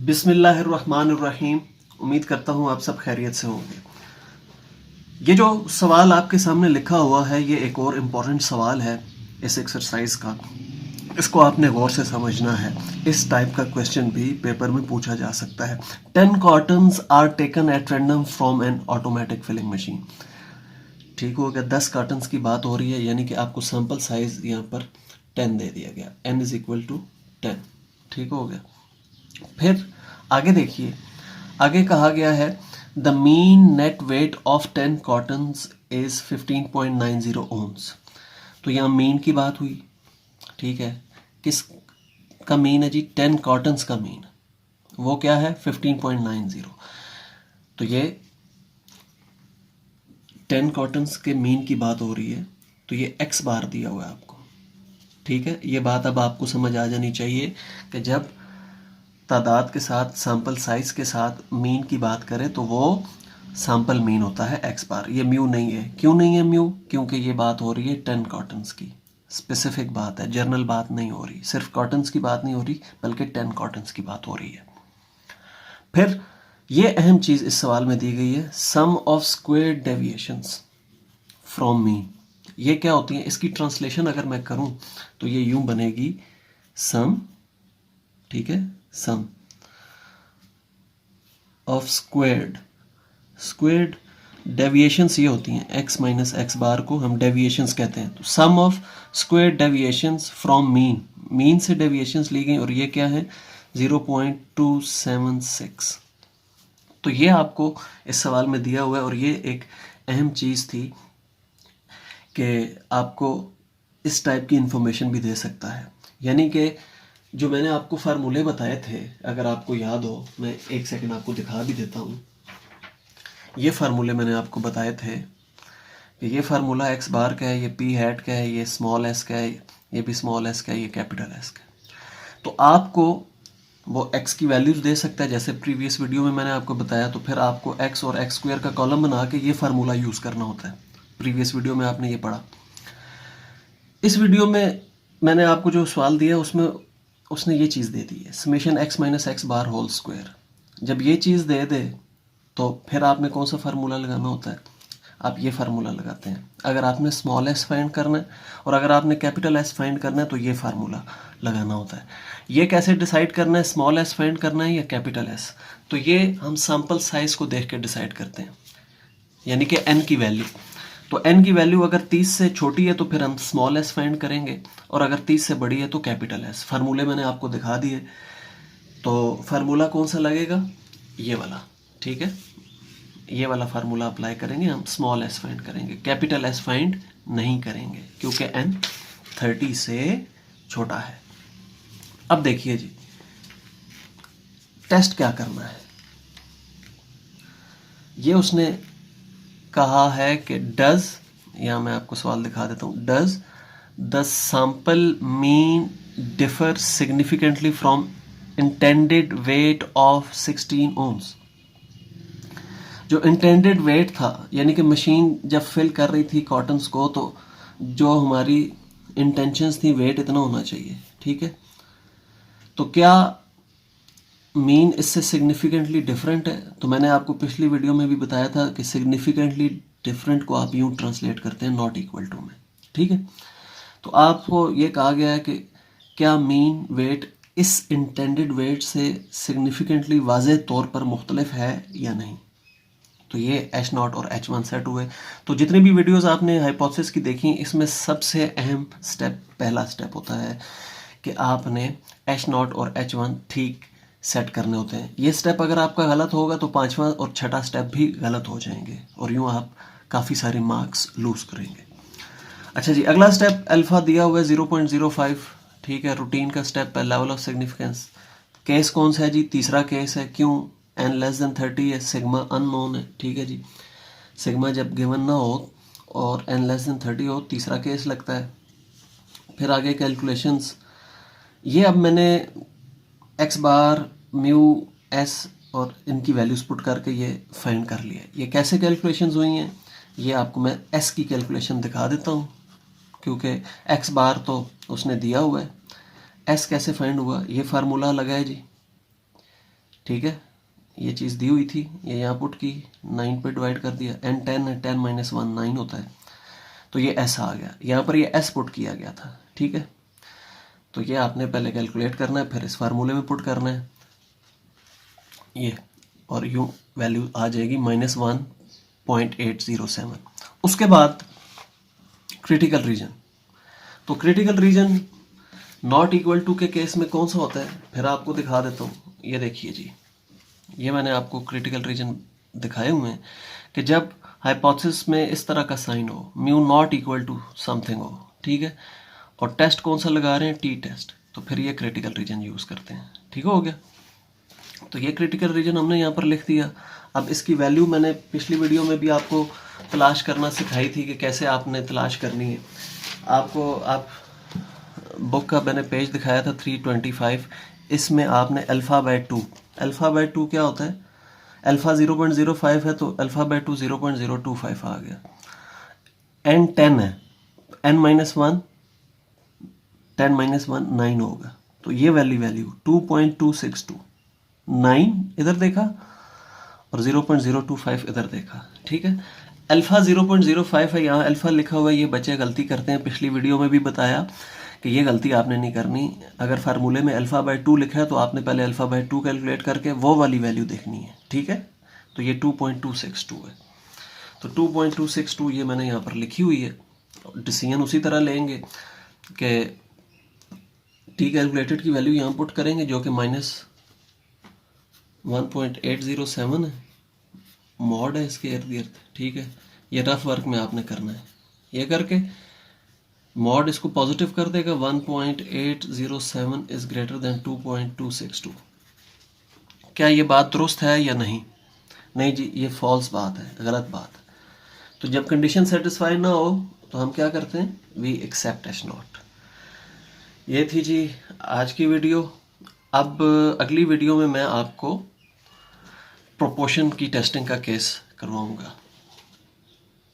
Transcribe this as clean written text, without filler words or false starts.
बिस्मिल्लाहिर्रहमानिर्रहीम। उम्मीद करता हूँ आप सब खैरियत से होंगे। ये जो सवाल आपके सामने लिखा हुआ है ये एक और इम्पॉर्टेंट सवाल है इस एक्सरसाइज का। इसको आपने गौर से समझना है। इस टाइप का क्वेश्चन भी पेपर में पूछा जा सकता है। 10 cartons are taken at random from an automatic filling machine. ठीक हो गया, 10 कार्टन्स की बात हो रही है, यानी कि आपको सैंपल साइज यहाँ पर 10 दे दिया गया, n इज इक्वल टू 10। ठीक हो गया। फिर आगे देखिए, आगे कहा गया है the mean net weight of 10 cartons is 15.90 ounces. तो यहाँ मीन की बात हुई, ठीक है। किस का मीन है जी? 10 कॉटन्स का मीन, वो क्या है? 15.90। तो ये 10 कॉटन्स के मीन की बात हो रही है, तो ये x बार दिया हुआ है आपको। ठीक है, ये बात अब आपको समझ आ जानी चाहिए कि जब तादाद के साथ, सैंपल साइज के साथ मीन की बात करें तो वो सैंपल मीन होता है x बार। ये म्यू नहीं है। क्यों नहीं है म्यू? क्योंकि ये बात हो रही है 10 कॉटन्स की, स्पेसिफिक बात है, जनरल बात नहीं हो रही, सिर्फ कॉटन्स की बात नहीं हो रही बल्कि 10 कॉटन्स की बात हो रही है। फिर ये अहम चीज इस सवाल में दी गई है, sum of square deviations from mean. ये क्या होती है? इसकी ट्रांसलेशन अगर मैं करूं तो ये यूं बनेगी, सम, ठीक है, सम ऑफ स्क्वेयर्ड डेविएशंस ये होती हैं, x माइनस एक्स बार को हम डेविएशंस कहते हैं। तो sum of squared deviations from mean, mean से डेविएशंस ली गई और ये क्या है? 0.276। तो ये आपको इस सवाल में दिया हुआ है और ये एक अहम चीज़ थी कि आपको इस टाइप की इंफॉर्मेशन भी दे सकता है। यानी कि जो मैंने आपको फार्मूले बताए थे, अगर आपको याद हो, मैं एक सेकंड आपको दिखा भी देता हूँ। ये फार्मूले मैंने आपको बताए थे कि ये फार्मूला x बार का है, ये p हैट का है, ये स्मॉल s का है, ये भी स्मॉल s का है, ये कैपिटल S का है। तो आपको वो x की वैल्यूज दे सकता है, जैसे प्रीवियस वीडियो में मैंने आपको बताया। तो फिर आपको x और x स्क्वायर का कॉलम बना के ये फार्मूला यूज़ करना होता है। प्रीवियस वीडियो में आपने ये पढ़ा। इस वीडियो में मैंने आपको जो सवाल दिया उसमें उसने ये चीज़ दे दी है, summation x minus x bar whole square. जब ये चीज़ दे दे तो फिर आपने कौन सा फार्मूला लगाना होता है? आप ये फार्मूला लगाते हैं। अगर आपने स्मॉल s फाइंड करना है और अगर आपने कैपिटल S फाइंड करना है तो ये फार्मूला लगाना होता है। ये कैसे डिसाइड करना है, स्मॉल s फाइंड करना है या कैपिटल S? तो ये हम सैंपल साइज को देख के डिसाइड करते हैं, यानी कि n की वैल्यू। तो n की वैल्यू अगर 30 से छोटी है तो फिर हम स्मॉल s फाइंड करेंगे और अगर 30 से बड़ी है तो कैपिटल S। फार्मूले मैंने आपको दिखा दिए। तो फार्मूला कौन सा लगेगा? ये वाला, ठीक है। ये वाला फार्मूला अप्लाई करेंगे, हम स्मॉल s फाइंड करेंगे, कैपिटल S फाइंड नहीं करेंगे क्योंकि n 30 से छोटा है। अब देखिए जी, टेस्ट क्या करना है। ये उसने कहा है कि डज, या मैं आपको सवाल दिखा देता हूं, does the sample mean differ significantly from intended weight of 16 ounces. जो इंटेंडेड वेट था, यानी कि मशीन जब फिल कर रही थी कॉटन्स को, तो जो हमारी इंटेंशंस थी वेट इतना होना चाहिए, ठीक है। तो क्या मीन इससे सिग्निफिकेंटली डिफरेंट है? तो मैंने आपको पिछली वीडियो में भी बताया था कि सिग्निफिकेंटली डिफरेंट को आप यूं ट्रांसलेट करते हैं नॉट इक्वल टू में, ठीक है। तो आपको ये कहा गया है कि क्या मीन वेट इस इंटेंडेड वेट से सिग्निफिकेंटली वाज़ेह तौर पर मुख्तलिफ है या नहीं। तो ये H0 और H1 सेट हुए। तो जितनी भी वीडियोस आपने हाइपोथेसिस की देखी, इसमें सबसे अहम स्टेप, पहला स्टेप होता है कि आपने H0 और H1 ठीक सेट करने होते हैं। ये स्टेप अगर आपका गलत होगा तो पांचवा और छठा स्टेप भी गलत हो जाएंगे और यूं आप काफ़ी सारे मार्क्स लूज करेंगे। अच्छा जी, अगला स्टेप अल्फा दिया हुआ है 0.05, ठीक है। रूटीन का स्टेप है, लेवल ऑफ सिग्निफिकेंस। केस कौन सा है जी? तीसरा केस है। क्यों? n लेस देन 30 है, सिग्मा अननोन है, ठीक है जी। सिग्मा जब गिवन ना हो और n लेस देन 30 हो, तीसरा केस लगता है। फिर आगे कैलकुलेशंस, ये अब मैंने x बार, म्यू, s और इनकी वैल्यूज पुट करके ये फाइंड कर लिया। ये कैसे कैलकुलेशंस हुई हैं, ये आपको मैं s की कैलकुलेशन दिखा देता हूँ, क्योंकि x बार तो उसने दिया हुआ है। s कैसे फाइंड हुआ? ये फार्मूला लगा है जी, ठीक है, ये चीज़ दी हुई थी, ये यहाँ पुट की, 9 पे डिवाइड कर दिया, n 10 है, 10 - 1 9 होता है, तो ये s आ गया। यहाँ पर ये s पुट किया गया था, ठीक है। तो ये आपने पहले कैलकुलेट करना है, फिर इस फार्मूले में पुट करना है ये, और यूँ वैल्यू आ जाएगी -1.807। उसके बाद क्रिटिकल रीजन, तो critical region not equal to के केस में कौन सा होता है, फिर आपको दिखा देता हूँ। ये देखिए जी, ये मैंने आपको क्रिटिकल रीजन दिखाए हुए हैं कि जब हाइपोथेसिस में इस तरह का साइन हो, mu not equal to something हो, ठीक है, और टेस्ट कौन सा लगा रहे हैं, टी टेस्ट, तो फिर ये क्रिटिकल रीजन यूज़ करते हैं। ठीक हो गया, तो ये क्रिटिकल रीजन हमने यहाँ पर लिख दिया। अब इसकी वैल्यू मैंने पिछली वीडियो में भी आपको तलाश करना सिखाई थी कि कैसे आपने तलाश करनी है। आपको आप बुक का मैंने पेज दिखाया था 325, इसमें आपने अल्फ़ा/2, अल्फ़ा/2 क्या होता है, अल्फ़ा 0.05 है तो अल्फ़ा/2 0.025 आ गया। n 10 है, n - 1 10 - 1 9 होगा, तो ये वैल्यू 2.262, 9 इधर देखा और 0.025 इधर देखा, ठीक है। अल्फ़ा 0.05 है, यहाँ अल्फ़ा लिखा हुआ है, ये बच्चे गलती करते हैं, पिछली वीडियो में भी बताया कि ये गलती आपने नहीं करनी। अगर फार्मूले में अल्फ़ा/2 लिखा है तो आपने पहले अल्फ़ा/2 कैलकुलेट करके वो वाली वैल्यू देखनी है, ठीक है। तो ये 2.262 है, तो 2.262 ये मैंने यहाँ पर लिखी हुई है। डिसीजन उसी तरह लेंगे कि टी कैलकुलेटेड की वैल्यू यहाँ पुट करेंगे जो कि -1.807 है, मॉड है इसके इर्द गिर्द, ठीक है। ये रफ वर्क में आपने करना है, ये करके मॉड इसको पॉजिटिव कर देगा, 1.807 इज ग्रेटर देन 2.262। क्या ये बात दुरुस्त है या नहीं? नहीं जी, ये फॉल्स बात है, गलत बात है। तो जब कंडीशन सेटिस्फाई ना हो तो हम क्या करते हैं, वी एक्सेप्ट एस नॉट। ये थी जी आज की वीडियो। अब अगली वीडियो में मैं आपको प्रोपोर्शन की टेस्टिंग का केस करवाऊंगा।